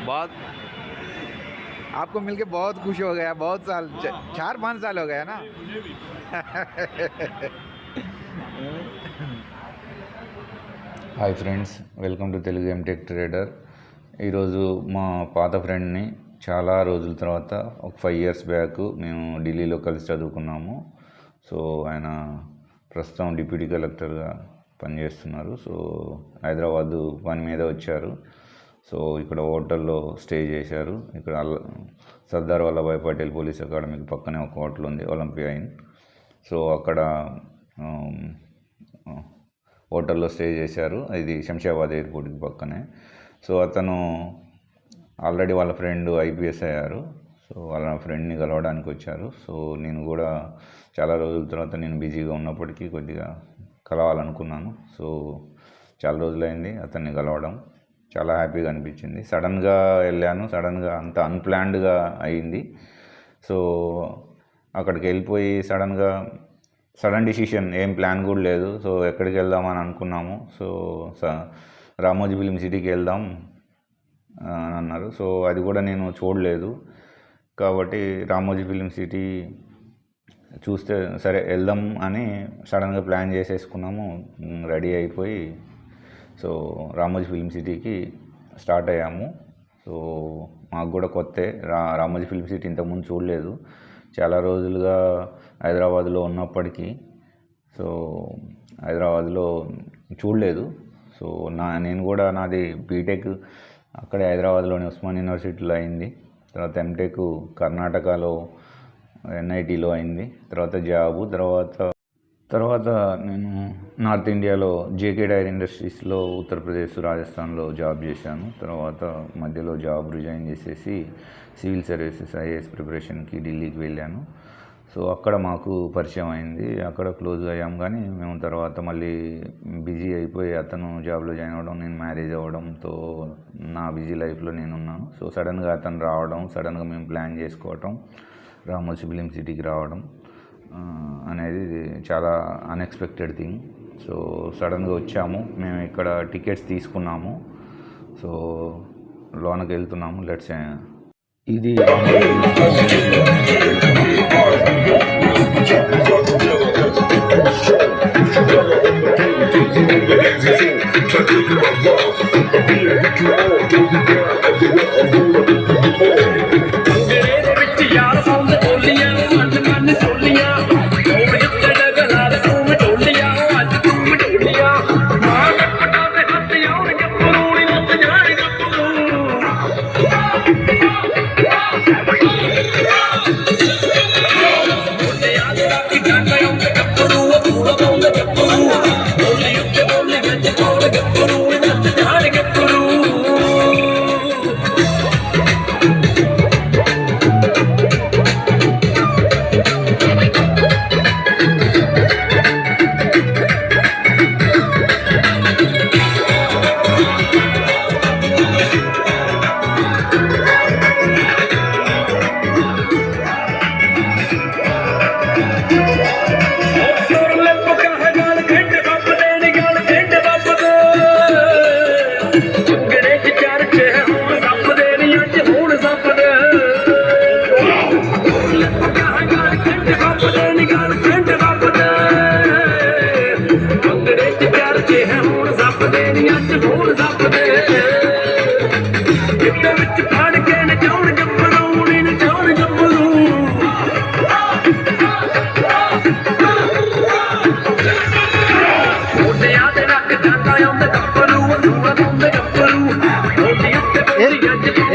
बहुत आपको मिलके बहुत खुश हो गया। बहुत साल 4-5 साल हो गया ना। Hi friends, welcome to Telugu ఎంటెక్ ట్రేడర్. ఈరోజు మా పాత ఫ్రెండ్ని చాలా రోజుల తర్వాత ఒక 5 years బ్యాక్ మేము ఢిల్లీలో కలిసి చదువుకున్నాము. సో ఆయన ప్రస్తుతం డిప్యూటీ కలెక్టర్గా పనిచేస్తున్నారు. సో హైదరాబాదు పని మీద వచ్చారు. సో ఇక్కడ హోటల్లో స్టే చేశారు. ఇక్కడ సర్దార్ వల్లభాయ్ పటేల్ పోలీస్ అకాడమీకి పక్కనే ఒక హోటల్ ఉంది, ఒలింపియా ఇన్. సో అక్కడ హోటల్లో స్టే చేశారు. ఇది శంషాబాద్ ఎయిర్పోర్ట్కి పక్కనే. సో అతను ఆల్రెడీ వాళ్ళ ఫ్రెండ్ IPS అయ్యారు. సో వాళ్ళ ఫ్రెండ్ని కలవడానికి వచ్చారు. సో నేను కూడా చాలా రోజుల తర్వాత నేను బిజీగా ఉన్నప్పటికీ కొద్దిగా కలవాలనుకున్నాను. సో చాలా రోజులైంది అతన్ని కలవడం. చాలా హ్యాపీగా అనిపించింది. సడన్గా వెళ్ళాను, సడన్గా అంత అన్ప్లాన్డ్గా అయింది. సో అక్కడికి వెళ్ళిపోయి సడన్ డిసిషన్, ఏం ప్లాన్ కూడా లేదు. సో ఎక్కడికి వెళ్దామని అనుకున్నాము. సో రామోజీ ఫిలిం సిటీకి వెళ్దాం అని అన్నారు. సో అది కూడా నేను చూడలేదు కాబట్టి రామోజీ ఫిలిం సిటీ చూస్తే సరే వెళ్దాం అని సడన్గా ప్లాన్ చేసేసుకున్నాము. రెడీ అయిపోయి సో రామోజీ ఫిలిం సిటీకి స్టార్ట్ అయ్యాము. సో మాకు కూడా కొత్తే రామోజీ ఫిలిం సిటీ ఇంతకుముందు చూడలేదు. చాలా రోజులుగా హైదరాబాద్లో ఉన్నప్పటికీ సో హైదరాబాద్లో చూడలేదు. సో నేను కూడా నాది బీటెక్ అక్కడే హైదరాబాద్లోని ఉస్మాన్ యూనివర్సిటీలో అయింది. తర్వాత ఎంటెక్ కర్ణాటకలో NITలో అయింది. తర్వాత జాబు, తర్వాత నేను నార్త్ ఇండియాలో JK టైర్ ఇండస్ట్రీస్లో ఉత్తరప్రదేశ్, రాజస్థాన్లో జాబ్ చేశాను. తర్వాత మధ్యలో జాబ్ రిజైన్ చేసేసి సివిల్ సర్వీసెస్ IAS ప్రిపరేషన్కి ఢిల్లీకి వెళ్ళాను. సో అక్కడ మాకు పరిచయం అయింది, అక్కడ క్లోజ్ అయ్యాం. కానీ మేము తర్వాత మళ్ళీ బిజీ అయిపోయి అతను జాబ్లో జాయిన్ అవ్వడం, నేను మ్యారేజ్ అవ్వడంతో నా బిజీ లైఫ్లో నేనున్నాను. సో సడన్గా అతను రావడం, సడన్గా మేము ప్లాన్ చేసుకోవటం, రామోజీ ఫిలిం సిటీకి రావడం అనేది చాలా అన్ఎక్స్పెక్టెడ్ థింగ్. సో సడన్గా వచ్చాము. మేము ఇక్కడ టికెట్స్ తీసుకున్నాము. సో లోనకి వెళ్తున్నాము. లెట్స్ ఇది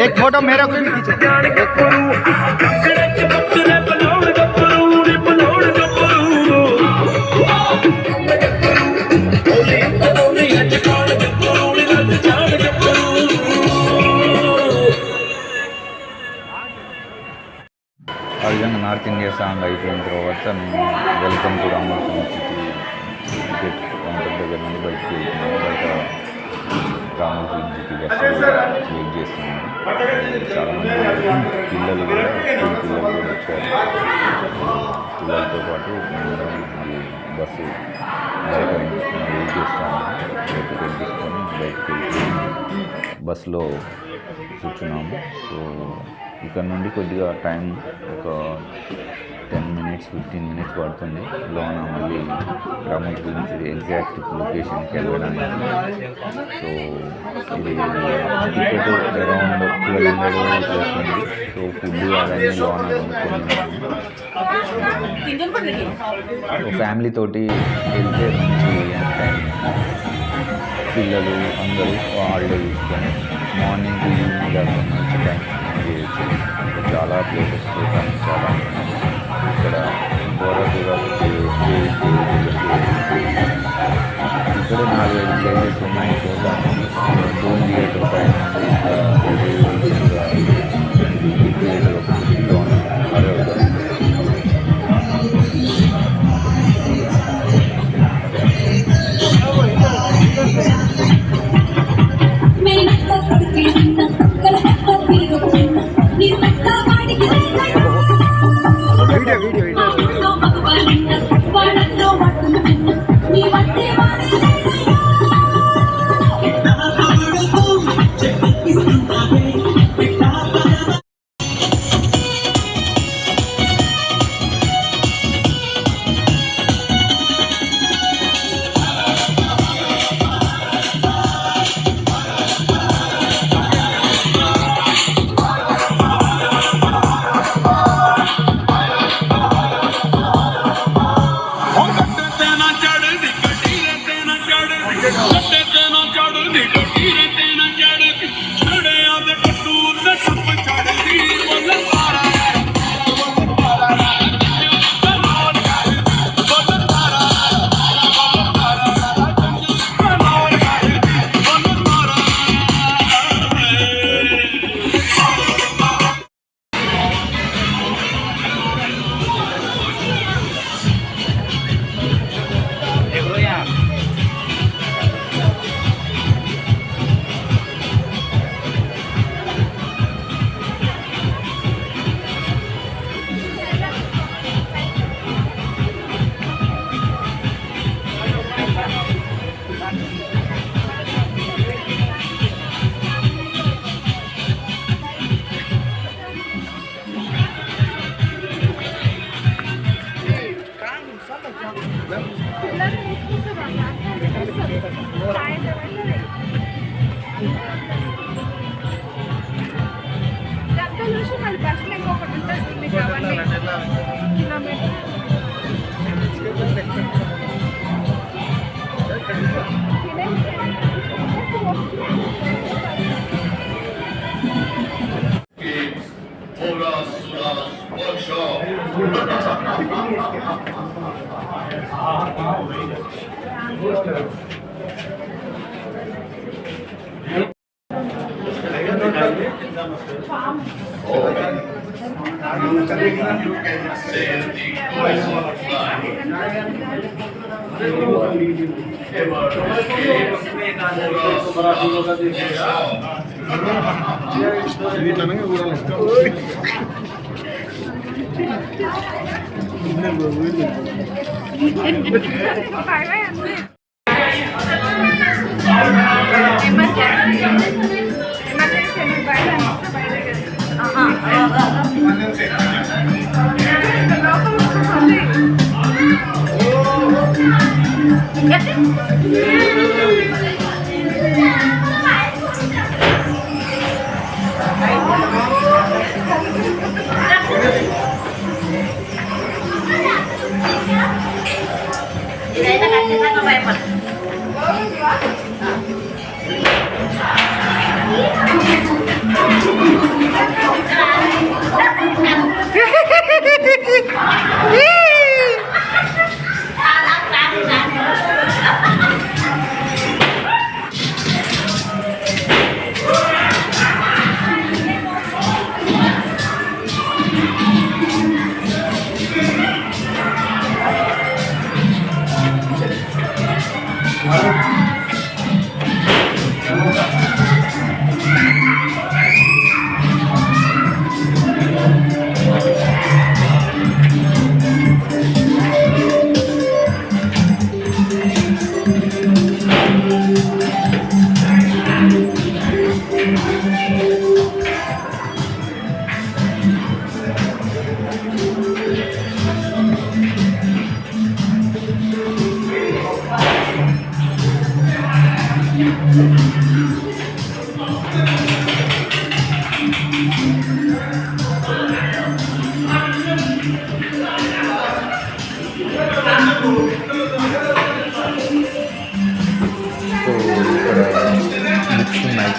एक फोटो मेरा को भी खींचो। ఆ విధంగా నార్త్ ఇండియా సాంగ్ అయిపోయిన తర్వాత మేము welcome to Ramoji film city ticket counter దగ్గర నుండి బయటకు వెళ్తున్నాము. బయట Ramoji film city bus wait చేస్తున్నాము. చాలామంది పిల్లలు కూడా, స్కూల్ పిల్లలు కూడా వచ్చారు. పిల్లలతో పాటు మేము మళ్ళీ బస్సు బయట వెయిట్ చేస్తాము. టికెట్ తీసుకొని బయటకు వెళ్తున్నాము. బస్సులో కూర్చున్నాము. సో ఇక్కడ నుండి కొద్దిగా టైం ఒక 10 మినిట్స్ 15 మినిట్స్ పడుతుంది లోన మళ్ళీ రామోజీ నుంచి ఎగ్జాక్ట్ లొకేషన్కి వెళ్ళడానికి. సో ఇది టికెట్ అరౌండ్ 1200 వస్తుంది. సో ఫుడ్ అవన్నీ లోన కొనుక్కొని ఫ్యామిలీ తోటి వెళ్తే మంచి టైం, పిల్లలు అందరూ హాలిడే తీసుకొని మార్నింగ్ టు ఈవినింగ్ దాకా మంచి టైం స్పెండ్ చేయొచ్చు. ఇక్కడ చాలా ప్లేసెస్ చూడడానికి చాలా ఉన్నాయి. ఇక్కడ బోరాపురా ఇక్కడ 4-5 ప్లేసెస్ ఉన్నాయి చూడడానికి. డోన్ థియేటర్ పైన థియేటర్ ఒకటిలో అదే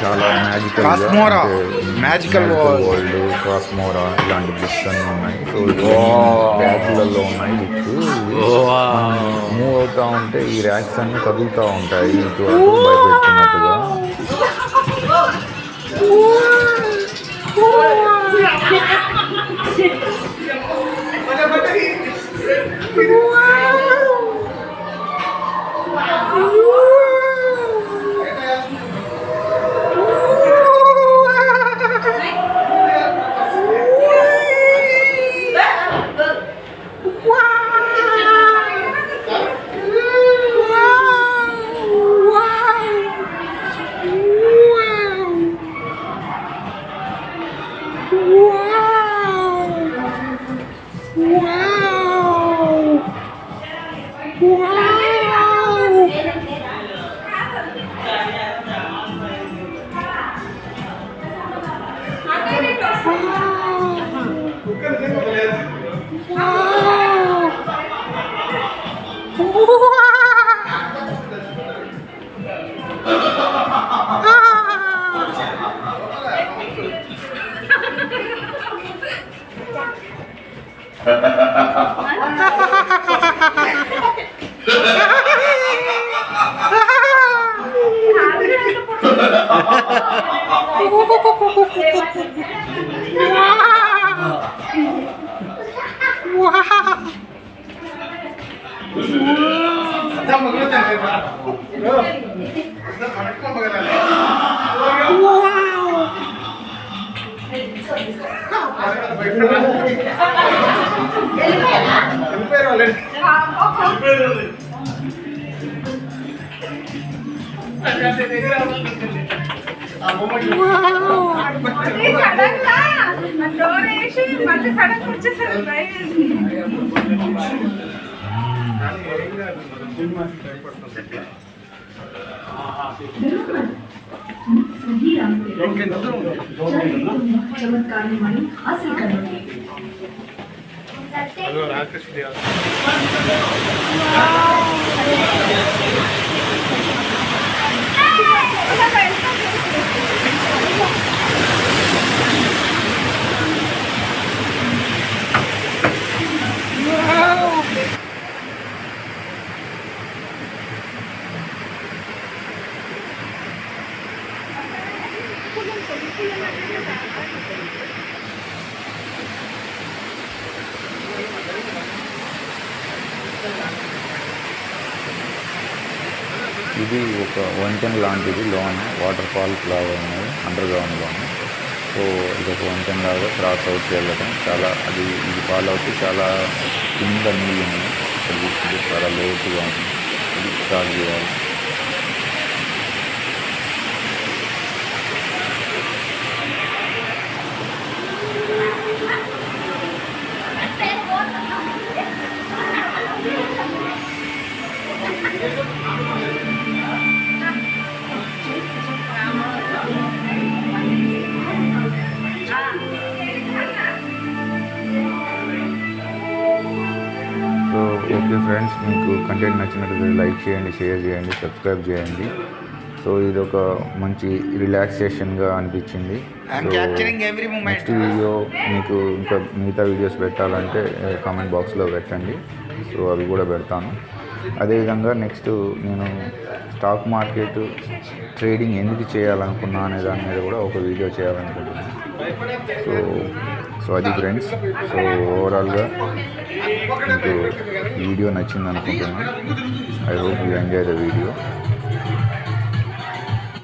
చాలా మ్యాజికల్ కాస్మోరా, మ్యాజికల్ వరల్డ్, కాస్మోరా ఇలాంటి బుక్స్ అన్నీ ఉన్నాయి. సో ర్యాక్లలో ఉన్నాయి బుక్స్. మూవ్ అవుతూ ఉంటే ఈ ర్యాక్స్ అన్నీ కదులుతూ ఉంటాయి ఇటు అటు భయపెడుతున్నట్టుగా. ఇది ఒక వంతెన లాంటిది, లోన వాటర్ ఫాల్స్ లాగా ఉన్నది అండర్ గ్రౌండ్లోనే. సో ఇది ఒక వంతెన లాగా క్రాస్ అవుట్ వెళ్ళడం చాలా, ఇది ఫాల్ అవుతూ చాలా కింద నీళ్ళు ఉన్నాయి. ఇక్కడ చూస్తుంటే చాలా లోతుగా ఉంది. ఇది స్టార్ట్ చేయాలి. సో ఓకే ఫ్రెండ్స్, మీకు కంటెంట్ నచ్చినట్లయితే లైక్ చేయండి, షేర్ చేయండి, సబ్స్క్రైబ్ చేయండి. సో ఇది ఒక మంచి రిలాక్సేషన్గా అనిపించింది. నెక్స్ట్ వీడియో మీకు ఇంకా మిగతా వీడియోస్ పెట్టాలంటే కామెంట్ బాక్స్లో పెట్టండి. సో అవి కూడా పెడతాను. అదేవిధంగా నెక్స్ట్ నేను స్టాక్ మార్కెట్ ట్రేడింగ్ ఎందుకు చేయాలనుకున్నా అనే దాని మీద కూడా ఒక వీడియో చేయాలనుకుంటున్నాను. సో అది ఫ్రెండ్స్. సో ఓవరాల్గా మీకు వీడియో నచ్చింది అనుకుంటున్నాను. I hope you enjoy the video.